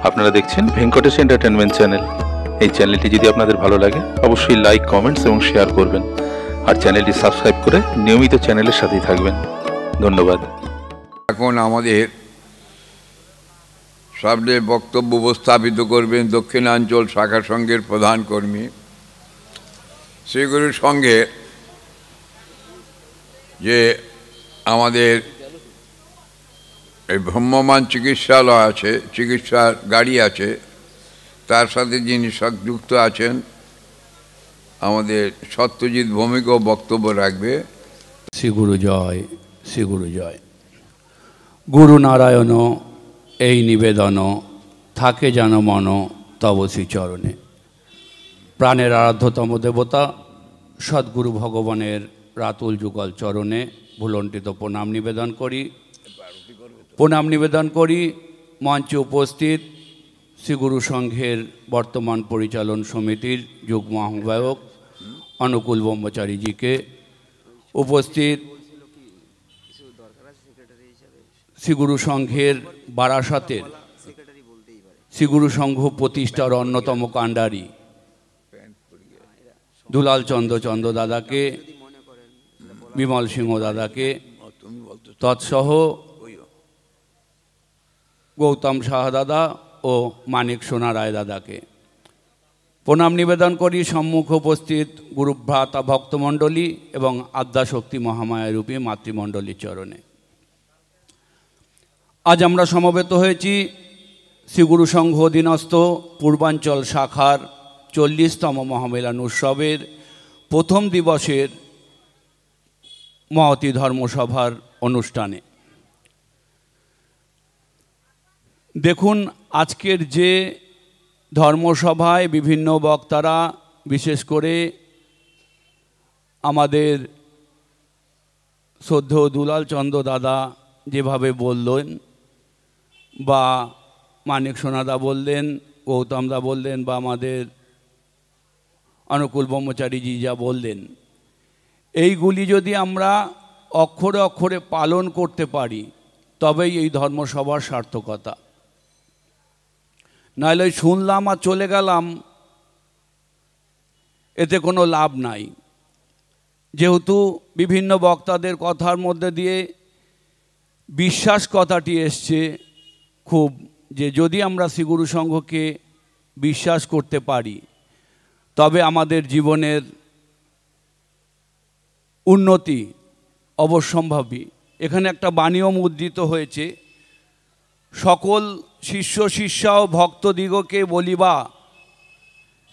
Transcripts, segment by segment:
আপনারা দেখছেন Venkatesh entertainment channel. এই চ্যানেলটি যদি আপনাদের ভালো লাগে অবশ্যই লাইক, কমেন্টস এবং শেয়ার করবেন, আর চ্যানেলটি সাবস্ক্রাইব করে নিয়মিত চ্যানেলের সাথেই থাকবেন। ধন্যবাদ। এখন আমাদের সামনে বক্তব্য উপস্থাপিত করবেন দক্ষিণাঞ্চল শাখা সংঘের প্রধান কর্মী শ্রীগুরু সংঘের যে আমাদের এই ভ্রাম্যমাণ চিকিৎসালয় আছে, চিকিৎসার গাড়ি আছে, তার সাথে যিনি যুক্ত আছেন আমাদের সত্যজিৎ ভৌমিকও বক্তব্য রাখবে। শ্রীগুরু জয়, শ্রীগুরু জয়। গুরু নারায়ণ এই নিবেদন, থাকে যেন মন তব শ্রীচরণে। প্রাণের আরাধ্যতম দেবতা সদ্গুরু ভগবানের রাতুল যুগল চরণে ভুলণ্ঠিত প্রণাম নিবেদন করি। মঞ্চে উপস্থিত শ্রীগুরু সংঘের বর্তমান পরিচালন সমিতির যুগ্ম আহ্বায়ক অনুকূল ব্রহ্মচারীজিকে, উপস্থিত শ্রীগুরু সংঘের বারাসাতের শ্রীগুরু সংঘ প্রতিষ্ঠার অন্যতম কাণ্ডারি দুলাল চন্দ্র দাদাকে, বিমল সিংহ দাদাকে, তৎসহ গৌতম সাহা দাদা ও মানিক সোনা রায় দাদাকে প্রণাম নিবেদন করি। সম্মুখ উপস্থিত গুরুভ্রাতা ভক্তমণ্ডলী এবং আদ্যাশক্তি মহামায়ারূপী মাতৃমণ্ডলীর চরণে আজ আমরা সমবেত হয়েছি শ্রীগুরু সংঘ অধীনস্থ পূর্বাঞ্চল শাখার 40তম মহামেলান উৎসবের প্রথম দিবসের মহতী ধর্মসভার অনুষ্ঠানে। দেখুন, আজকের যে ধর্মসভায় বিভিন্ন বক্তারা, বিশেষ করে আমাদের শ্রদ্ধেয় দুলাল চন্দ্র দাদা যেভাবে বললেন, বা মানিক সোনাদা বললেন, গৌতমদা বললেন, বা আমাদের অনুকূল ব্রহ্মচারীজি যা বললেন, এইগুলি যদি আমরা অক্ষরে অক্ষরে পালন করতে পারি তবেই এই ধর্মসভার সার্থকতা। নাহলে শুনলাম আর চলে গেলাম, এতে কোনো লাভ নাই। যেহেতু বিভিন্ন বক্তাদের কথার মধ্যে দিয়ে বিশ্বাস কথাটি এসছে খুব, যে যদি আমরা শ্রীগুরু সংঘকে বিশ্বাস করতে পারি তবে আমাদের জীবনের উন্নতি অবশ্যম্ভাবী। এখানে একটা বাণীও মুদ্রিত হয়েছে, সকল শিষ্য শিষ্যা ও ভক্তদিগকে বলিবা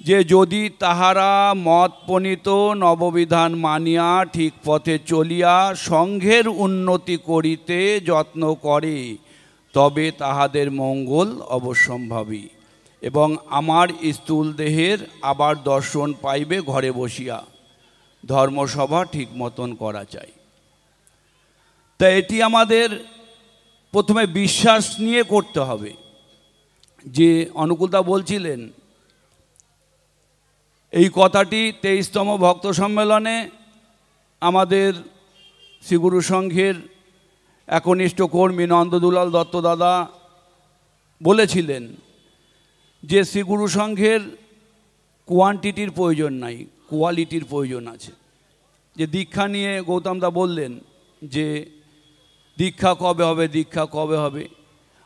যে যদি তাহারা মত প্রণীত নববিধান মানিয়া ঠিক পথে চলিয়া সংঘের উন্নতি করিতে যত্ন করে তবে তাহাদের মঙ্গল অবশ্যম্ভাবী এবং আমার স্থূল দেহের আবার দর্শন পাইবে ঘরে বসিয়া। ধর্মসভা ঠিক মতন করা চাই। তা এটি আমাদের প্রথমে বিশ্বাস নিয়ে করতে হবে। যে অনুকূলদা বলছিলেন এই কথাটি 23তম ভক্ত সম্মেলনে আমাদের শ্রীগুরু সংঘের একনিষ্ঠ কর্মী নন্দদুলাল দত্ত দাদা বলেছিলেন যে শ্রীগুরু সংঘের কোয়ান্টিটির প্রয়োজন নাই, কোয়ালিটির প্রয়োজন আছে। যে দীক্ষা নিয়ে গৌতমদা বললেন যে দীক্ষা কবে হবে, দীক্ষা কবে হবে।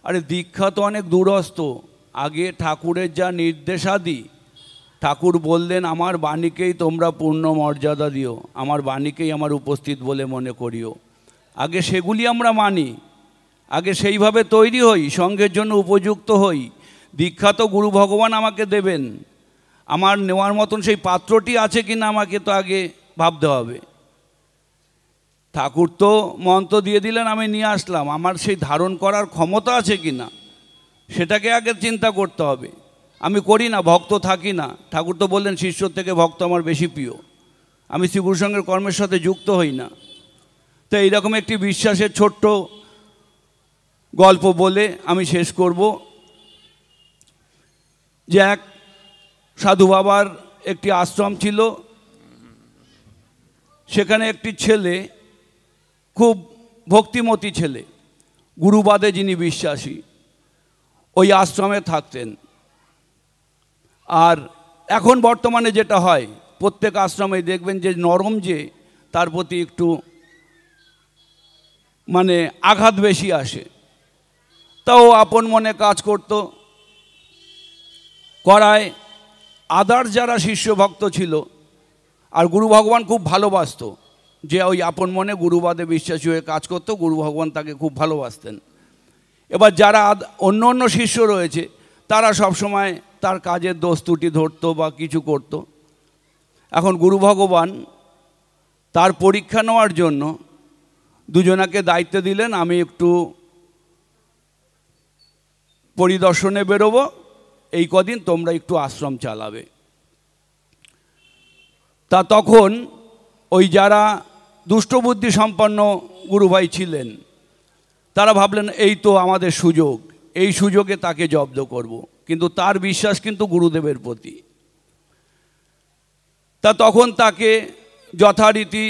আরে দীক্ষা তো অনেক দূরস্থ। আগে ঠাকুরের যা নির্দেশাদি, ঠাকুর বললেন আমার বাণীকেই তোমরা পূর্ণ মর্যাদা দিও, আমার বাণীকেই আমার উপস্থিত বলে মনে করিও। আগে সেগুলি আমরা মানি, আগে সেইভাবে তৈরি হই, সঙ্ঘের জন্য উপযুক্ত হই। দীক্ষা তো গুরু ভগবান আমাকে দেবেন, আমার নেওয়ার মতন সেই পাত্রটি আছে কিনা আমাকে তো আগে ভাবতে হবে। ঠাকুর তো মন্ত্র দিয়ে দিলেন, আমি নিয়ে আসলাম, আমার সেই ধারণ করার ক্ষমতা আছে কিনা সেটাকে আগে চিন্তা করতে হবে। আমি করি না, ভক্ত থাকি না। ঠাকুর তো বললেন শিষ্য থেকে ভক্ত আমার বেশি প্রিয়। আমি শ্রীগুরু সংঘের কর্মের সাথে যুক্ত হই না। তো এইরকম একটি বিশ্বাসের ছোট্ট গল্প বলে আমি শেষ করব। যে এক সাধু বাবার একটি আশ্রম ছিল, সেখানে একটি ছেলে, খুব ভক্তিমতী ছেলে, গুরুবাদে যিনি বিশ্বাসী, ওই আশ্রমে থাকতেন। আর এখন বর্তমানে যেটা হয়, প্রত্যেক আশ্রমে দেখবেন যে নরম যে তার প্রতি একটু মানে আঘাত বেশি আসে। তাও আপন মনে কাজ করতো, করায় আদার্স যারা শিষ্য ভক্ত ছিল, আর গুরু ভগবান খুব ভালোবাসতো, যে ওই আপন মনে গুরুবাদে বিশ্বাসী হয়ে কাজ করতো, গুরু ভগবান তাকে খুব ভালোবাসতেন। এবার যারা অন্য অন্য শিষ্য রয়েছে তারা সবসময় তার কাজের দোষ ত্রুটি ধরতো বা কিছু করত। এখন গুরু ভগবান তার পরীক্ষা নেওয়ার জন্য দুজনাকে দায়িত্ব দিলেন, আমি একটু পরিদর্শনে বেরোবো, এই কদিন তোমরা একটু আশ্রম চালাবে। তা তখন ওই যারা দুষ্টবুদ্ধি সম্পন্ন গুরুভাই ছিলেন তারা ভাবলেন এই তো আমাদের সুযোগ, এই সুযোগে তাকে জব্দ করব। কিন্তু তার বিশ্বাস কিন্তু গুরুদেবের প্রতি। তা তখন তাকে যথারীতি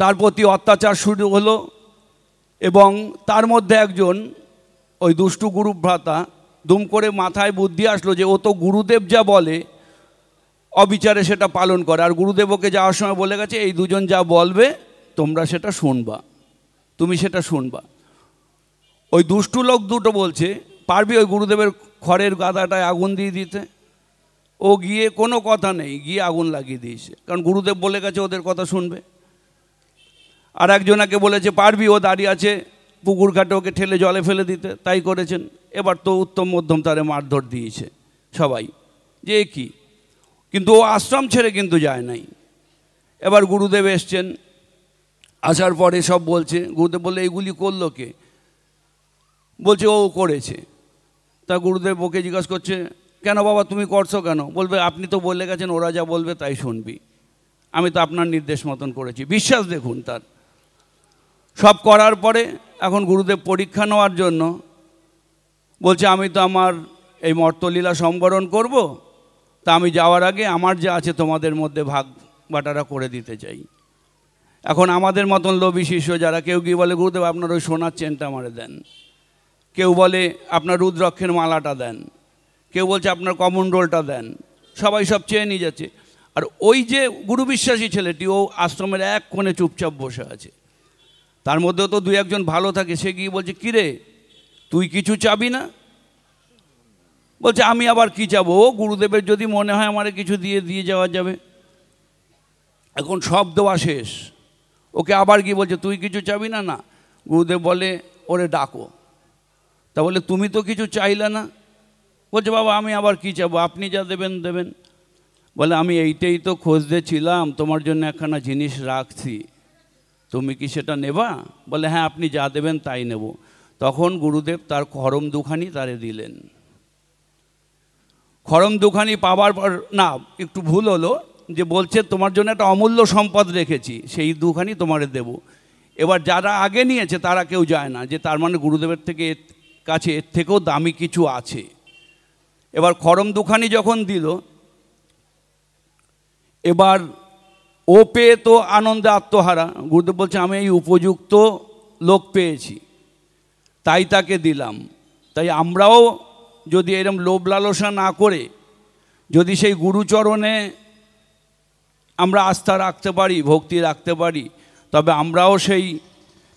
তার প্রতি অত্যাচার শুরু হলো, এবং তার মধ্যে একজন ওই দুষ্টু গুরুভ্রাতা দুম করে মাথায় বুদ্ধি আসলো যে ও তো গুরুদেব যা বলে অবিচারে সেটা পালন করে, আর গুরুদেব ওকে যাওয়ার সময় বলে গেছে এই দুজন যা বলবে তোমরা সেটা শুনবা, তুমি সেটা শুনবা। ওই দুষ্টু লোক দুটো বলছে পারবি ওই গুরুদেবের খড়ের গাদাটায় আগুন দিয়ে দিতে? ও গিয়ে কোনো কথা নেই, গিয়ে আগুন লাগিয়ে দিয়েছে, কারণ গুরুদেব বলে গেছে ওদের কথা শুনবে। আর একজনাকে বলেছে পারবি ও দাঁড়িয়ে আছে পুকুর ঘাটে ওকে ঠেলে জলে ফেলে দিতে, তাই করেছেন। এবার তো উত্তম মধ্যম তারে মারধর দিয়েছে সবাই, যে কি, কিন্তু ও আশ্রম ছেড়ে কিন্তু যায় নাই। এবার গুরুদেব এসছেন, আসার পরে সব বলছে, গুরুদেব বললে এইগুলি করলো কে? বলছে ও করেছে। তা গুরুদেব ওকে জিজ্ঞাসা করছে কেন বাবা তুমি করছো কেন? বলবে আপনি তো বলে গেছেন ওরা যা বলবে তাই শুনবি, আমি তো আপনার নির্দেশ মতন করেছি। বিশ্বাস দেখুন তার। সব করার পরে এখন গুরুদেব পরীক্ষা নেওয়ার জন্য বলছে আমি তো আমার এই মর্তলীলা সম্বরণ করব, তা আমি যাওয়ার আগে আমার যা আছে তোমাদের মধ্যে ভাগ বাটারা করে দিতে চাই। এখন আমাদের মতন লোভী শিষ্য যারা, কেউ গিয়ে বলে গুরুদেব আপনার ওই সোনার চেনটা আমারে দেন, কেউ বলে আপনার রুদ্রাক্ষের মালাটা দেন, কেউ বলছে আপনার কমণ্ডলটা দেন, সবাই সব চেয়ে নিয়ে যাচ্ছে। আর ওই যে গুরু বিশ্বাসী ছেলেটি ও আশ্রমের এক কোণে চুপচাপ বসে আছে। তার মধ্যেও তো দুই একজন ভালো থাকে, সে গিয়ে বলছে কিরে তুই কিছু চাবি না? বলছে আমি আবার কি চাবো, ও গুরুদেবের যদি মনে হয় আমারে কিছু দিয়ে যাওয়া যাবে। এখন সব দেওয়া শেষ, ওকে আবার কি বলছে তুই কিছু চাবি না? না। গুরুদেব বলে ওরে ডাকো। তা বলে তুমি তো কিছু চাইলে না। বলছে বাবা আমি আবার কি চাবো, আপনি যা দেবেন দেবেন। বলে আমি এইটাই তো খুঁজতে ছিলাম, তোমার জন্য একখানা জিনিস রাখছি, তুমি কি সেটা নেবা? বলে হ্যাঁ আপনি যা দেবেন তাই নেব। তখন গুরুদেব তার খড়ম দুখানি তারে দিলেন। খড়ম দুখানি পাবার পর, না একটু ভুল হলো, যে বলছে তোমার জন্য একটা অমূল্য সম্পদ রেখেছি, সেই দুখানি তোমারে দেব। এবার যারা আগে নিয়েছে তারা কেউ যায় না, যে তার মানে গুরুদেবের থেকে কাছে এর থেকেও দামি কিছু আছে। এবার খড়ম দুখানি যখন দিল, এবার ও পেয়ে তো আনন্দে আত্মহারা। গুরুদেব বলছে আমি এই উপযুক্ত লোক পেয়েছি তাই তাকে দিলাম। তাই আমরাও যদি এরম লোভ লালসা না করে যদি সেই গুরুচরণে আমরা আস্থা রাখতে পারি, ভক্তি রাখতে পারি, তবে আমরাও সেই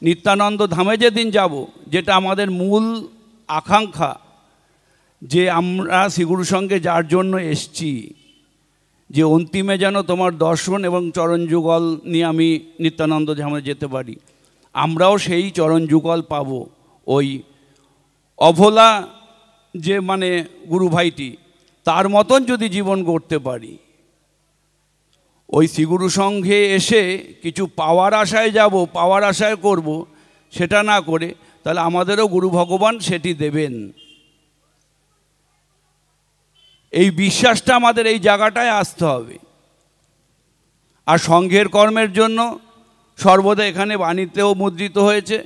নিত্যানন্দ ধামে যেদিন যাব, যেটা আমাদের মূল আকাঙ্ক্ষা, যে আমরা শ্রীগুরুর সঙ্গে যার জন্য এসছি, যে অন্তিমে যেন তোমার দর্শন এবং চরণ যুগল নিয়ে আমি নিত্যানন্দ ধামে যেতে পারি, আমরাও সেই চরণ যুগল পাব। ওই অভোলা যে মানে গুরু ভাইটি, তার মতন যদি জীবন গড়তে পারি, ওই শ্রীগুরু সঙ্গে এসে কিছু পাওয়ার আশায় যাব, পাওয়ার আশায় করব, সেটা না করে তাহলে আমাদেরও গুরু ভগবান সেটি দেবেন। এই বিশ্বাসটা আমাদের এই জায়গাটায় আসতে হবে। আর সংঘের কর্মের জন্য সর্বদা এখানে বাণীতেও মুদ্রিত হয়েছে,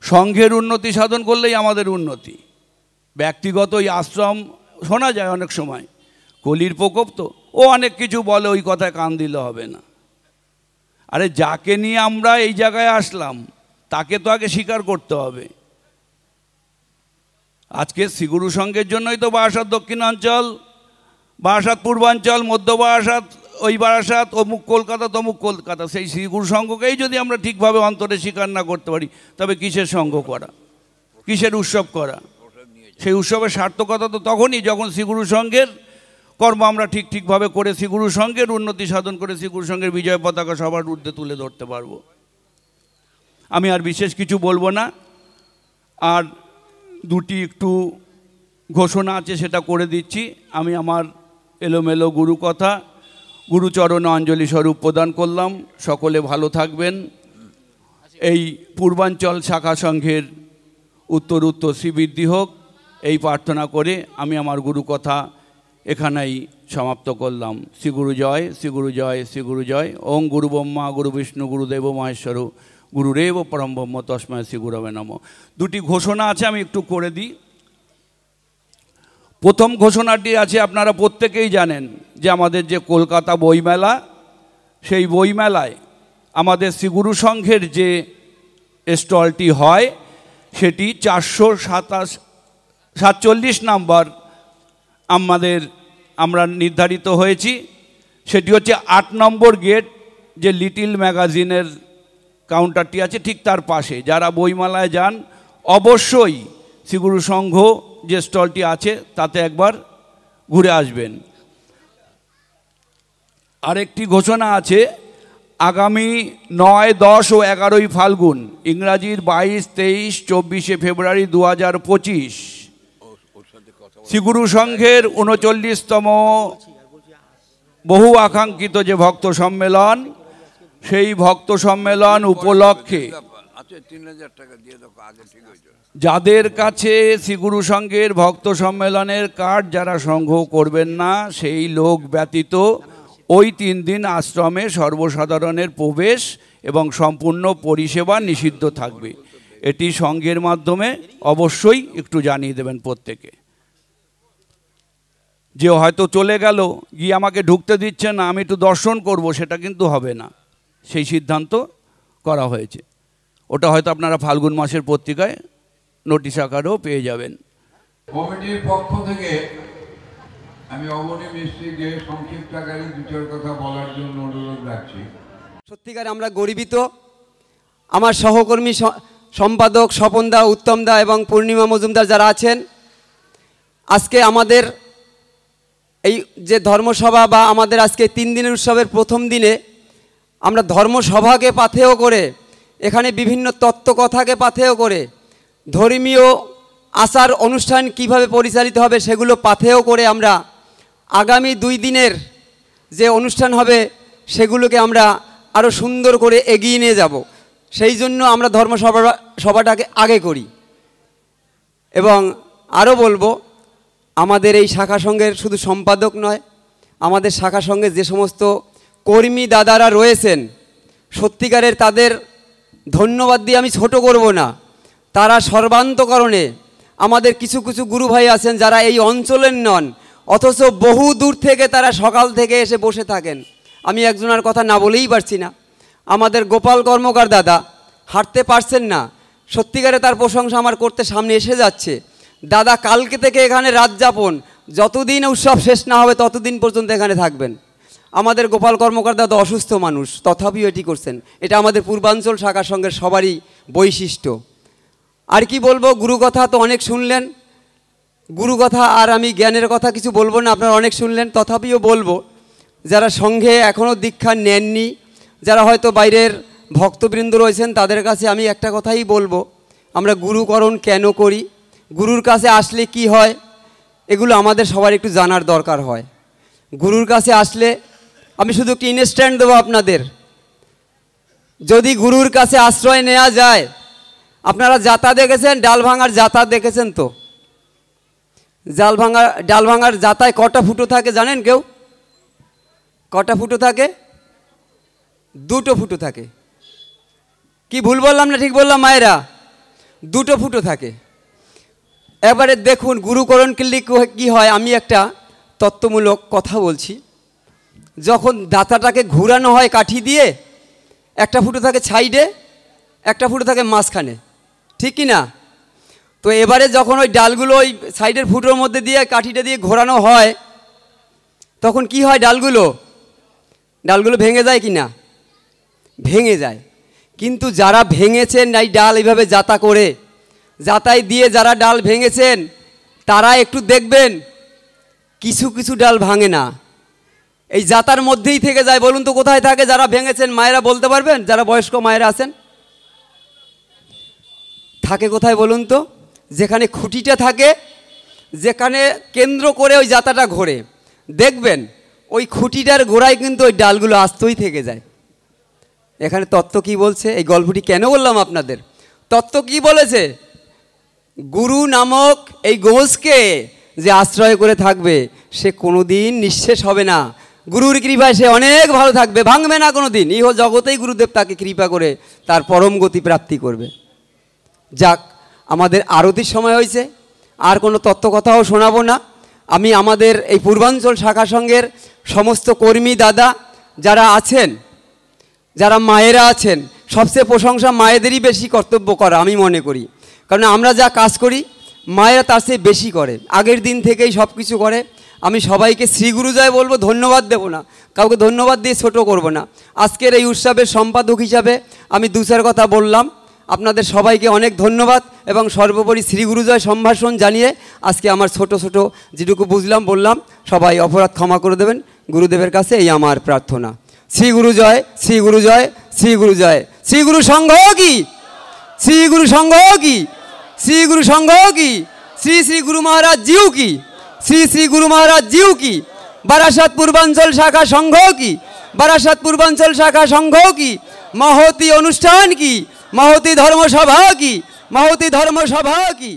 সংঘের উন্নতি সাধন করলেই আমাদের উন্নতি। ব্যক্তিগত এই আশ্রম শোনা যায় অনেক সময়, কলির প্রকোপ তো, ও অনেক কিছু বলে, ওই কথায় কান দিলে হবে না। আরে যাকে নিয়ে আমরা এই জায়গায় আসলাম তাকে তো আগে স্বীকার করতে হবে আজকে শ্রীগুরু সংঘের জন্যই তো বারাসাত দক্ষিণাঞ্চল, বারাসাত পূর্বাঞ্চল, মধ্য বারাসাত, ওই বারাসাত, অমুক কলকাতা, তমুক কলকাতা। সেই শ্রীগুরু সংঘকেই যদি আমরা ঠিকভাবে অন্তরে স্বীকার না করতে পারি, তবে কিসের সংঘ করা, কিসের উৎসব করা? সেই উৎসবের সার্থকতা তো তখনই যখন শ্রীগুরু সংঘের কর্ম আমরা ঠিকভাবে করে শ্রীগুরু সংঘের উন্নতি সাধন করে শ্রীগুরু সংঘের বিজয় পতাকা সবার ঊর্ধ্বে তুলে ধরতে পারবো। আমি আর বিশেষ কিছু বলবো না। আর দুটি একটু ঘোষণা আছে, সেটা করে দিচ্ছি। আমি আমার এলোমেলো গুরু কথা গুরুচরণে অঞ্জলি স্বরূপ প্রদান করলাম। সকলে ভালো থাকবেন। এই পূর্বাঞ্চল শাখা সংঘের উত্তর শ্রীবৃদ্ধি হোক, এই প্রার্থনা করে আমি আমার গুরু কথা এখানেই সমাপ্ত করলাম। শ্রীগুরু জয়, শ্রীগুরু জয়, শ্রীগুরু জয়। ওং গুরু ব্রহ্মা গুরু বিষ্ণু গুরুদেব মহেশ্বর গুরুরেব পরম ব্রহ্ম তস্মৈ শ্রী গুরবে নমঃ। দুটি ঘোষণা আছে, আমি একটু করে দিই। প্রথম ঘোষণাটি আছে, আপনারা প্রত্যেকেই জানেন যে আমাদের যে কলকাতা বইমেলা, সেই বইমেলায় আমাদের শ্রীগুরু সংঘের যে স্টলটি হয় সেটি 447 নম্বর আমরা নির্ধারিত হয়েছি। সেটি হচ্ছে 8 নম্বর গেট, যে লিটিল ম্যাগাজিনের কাউন্টারটি আছে ঠিক তার পাশে। যারা বইমেলায় যান অবশ্যই শ্রীগুরু সংঘ যে স্টলটি আছে তাতে একবার ঘুরে আসবেন। আরেকটি ঘোষণা আছে, আগামী 9, 10 ও 11 ফাল্গুন, ইংরাজির 22, 23, 24 ফেব্রুয়ারি 2025 শ্রীগুরু সংঘের 39তম বহু আকাঙ্ক্ষিত যে ভক্ত সম্মেলন, সেই ভক্ত সম্মেলন উপলক্ষে যাদের কাছে শ্রীগুরু সংঘের ভক্ত সম্মেলনের কার্ড যারা সংগ্রহ করবেন না, সেই লোক ব্যতীত ওই 3 দিন আশ্রমে সর্বসাধারণের প্রবেশ এবং সম্পূর্ণ পরিষেবা নিষিদ্ধ থাকবে। এটি সংঘের মাধ্যমে অবশ্যই একটু জানিয়ে দেবেন প্রত্যেকে। যে হয়তো চলে গেল, গিয়ে আমাকে ঢুকতে দিচ্ছে না, আমি একটু দর্শন করব, সেটা কিন্তু হবে না। সেই সিদ্ধান্ত করা হয়েছে। ওটা হয়তো আপনারা ফাল্গুন মাসের পত্রিকায় নোটিশ আকারেও পেয়ে যাবেন। কমিটির পক্ষ থেকে আমি অবনী মিস্ত্রিকে সংক্ষিপ্ত আকারে 2 কথা বলার জন্য অনুরোধ রাখছি। সত্যিকার আমরা গর্বিত। আমার সহকর্মী সম্পাদক স্বপনদা, উত্তমদা এবং পূর্ণিমা মজুমদার যারা আছেন, আজকে আমাদের এই যে ধর্মসভা বা আমাদের আজকে 3 দিনের উৎসবের প্রথম দিনে আমরা ধর্মসভাকে পাথেয় করে, এখানে বিভিন্ন তত্ত্বকথাকে পাথেয় করে, ধর্মীয় আচার অনুষ্ঠান কিভাবে পরিচালিত হবে সেগুলো পাথেয় করে আমরা আগামী 2 দিনের যে অনুষ্ঠান হবে সেগুলোকে আমরা আরও সুন্দর করে এগিয়ে নিয়ে যাব। সেই জন্য আমরা ধর্মসভাটাকে আগে করি। এবং আরও বলবো, আমাদের এই শাখা সংঘের শুধু সম্পাদক নয়, আমাদের শাখা সংঘের যে সমস্ত কর্মী দাদারা রয়েছেন, সত্যিকারের তাদের ধন্যবাদ দিয়ে আমি ছোট করব না। তারা সর্বান্তকরণে আমাদের কিছু কিছু গুরু ভাই আছেন যারা এই অঞ্চলের নন, অথচ বহু দূর থেকে তারা সকাল থেকে এসে বসে থাকেন। আমি একজনের কথা না বলেই পারছি না। আমাদের গোপাল কর্মকার দাদা হাঁটতে পারছেন না, সত্যিকারে তার প্রশংসা আমার করতে সামনে এসে যাচ্ছে। দাদা কালকে থেকে এখানে রাত যাপন, যতদিন উৎসব শেষ না হবে ততদিন পর্যন্ত এখানে থাকবেন। আমাদের গোপাল কর্মকার দাদা অসুস্থ মানুষ, তথাপিও এটি করছেন। এটা আমাদের পূর্বাঞ্চল শাখার সঙ্গে সবারই বৈশিষ্ট্য। আর কি বলবো, গুরু কথা তো অনেক শুনলেন, গুরু কথা আর আমি জ্ঞানের কথা কিছু বলবো না, আপনারা অনেক শুনলেন। তথাপিও বলবো, যারা সংঘে এখনও দীক্ষা নেননি, যারা হয়তো বাইরের ভক্তবৃন্দ রয়েছেন, তাদের কাছে আমি একটা কথাই বলবো, আমরা গুরুকরণ কেন করি, গুরুর কাছে আসলে কি হয়, এগুলো আমাদের সবার একটু জানার দরকার হয়। গুরুর কাছে আসলে আমি শুধু একটি ইনস্ট্যান্ট দেবো আপনাদের। যদি গুরুর কাছে আশ্রয় নেওয়া যায়, আপনারা যাতা দেখেছেন, ডাল ভাঙার যাতা দেখেছেন তো? ডাল ভাঙার যাতায় কটা ফুটো থাকে জানেন কেউ? কটা ফুটো থাকে? 2টো ফুটো থাকে। কি ভুল বললাম না ঠিক বললাম মায়েরা? 2টো ফুটো থাকে। এবারে দেখুন গুরুকরণ করলে কি হয়। আমি একটা তত্ত্বমূলক কথা বলছি। যখন দাতাটাকে ঘুরানো হয় কাঠি দিয়ে, একটা ফুটো থাকে সাইডে, একটা ফুটো থাকে মাঝখানে, ঠিক কি না? তো এবারে যখন ওই ডালগুলো ওই সাইডের ফুটোর মধ্যে দিয়ে কাঠিটা দিয়ে ঘোরানো হয়, তখন কি হয়, ডালগুলো ভেঙে যায় কি না? ভেঙে যায়। কিন্তু যারা ভেঙেছেন এই ডাল এইভাবে জাতা করে, জাতায় দিয়ে যারা ডাল ভেঙেছেন, তারা একটু দেখবেন কিছু কিছু ডাল ভাঙে না, এই জাতার মধ্যেই থেকে যায়। বলুন তো কোথায় থাকে? যারা ভেঙেছেন মায়েরা বলতে পারবেন? যারা বয়স্ক মায়েরা আছেন, থাকে কোথায় বলুন তো? যেখানে খুঁটিটা থাকে, যেখানে কেন্দ্র করে ওই জাতাটা ঘোরে, দেখবেন ওই খুঁটিটার গোড়ায় কিন্তু ওই ডালগুলো আস্তই থেকে যায়। এখানে তত্ত্ব কি বলছে? এই গল্পটি কেন বললাম আপনাদের? তত্ত্ব কি বলেছে? গুরু নামক এই গোঁজকে যে আশ্রয় করে থাকবে, সে কোনোদিন নিঃশেষ হবে না। গুরুর কৃপায় সে অনেক ভালো থাকবে, ভাঙবে না কোনো দিন। ইহ জগতেই গুরুদেব তাকে কৃপা করে তার পরম গতি প্রাপ্তি করবে। যাক, আমাদের আরতির সময় হয়েছে, আর কোনো তত্ত্বকথাও শোনাবো না। আমি আমাদের এই পূর্বাঞ্চল শাখা সংঘের সমস্ত কর্মী দাদা যারা আছেন, যারা মায়েরা আছেন, সবচেয়ে প্রশংসা মায়েদেরই বেশি কর্তব্য করা আমি মনে করি। কারণ আমরা যা কাজ করি মায়েরা তার চেয়ে বেশি করে, আগের দিন থেকেই সব কিছু করে। আমি সবাইকে শ্রী গুরু জয় বলবো, ধন্যবাদ দেব না, কাউকে ধন্যবাদ দিয়ে ছোট করব না। আজকের এই উৎসবের সম্পাদক হিসাবে আমি দু চার কথা বললাম। আপনাদের সবাইকে অনেক ধন্যবাদ এবং সর্বোপরি শ্রী গুরু জয় সম্ভাষণ জানিয়ে আজকে আমার ছোট ছোট যেটুকু বুঝলাম বললাম, সবাই অপরাধ ক্ষমা করে দেবেন গুরুদেবের কাছে, এই আমার প্রার্থনা। শ্রী গুরু জয়, শ্রী গুরু জয়, শ্রী গুরু জয়। শ্রী গুরু সংঘ কি, শ্রী গুরু সংঘ কি, শ্রী গুরু সংঘ কি, শ্রী শ্রী গুরু মহারাজ জিউ কি, শ্রী শ্রী গুরু মহারাজ জিউ কি, বারাসাত পূর্বাঞ্চল শাখা সংঘ কি, বারাসাত পূর্বাঞ্চল শাখা সংঘ কি, মহতি অনুষ্ঠান কি, মহতি ধর্মসভা কি, মহতি ধর্মসভা কি।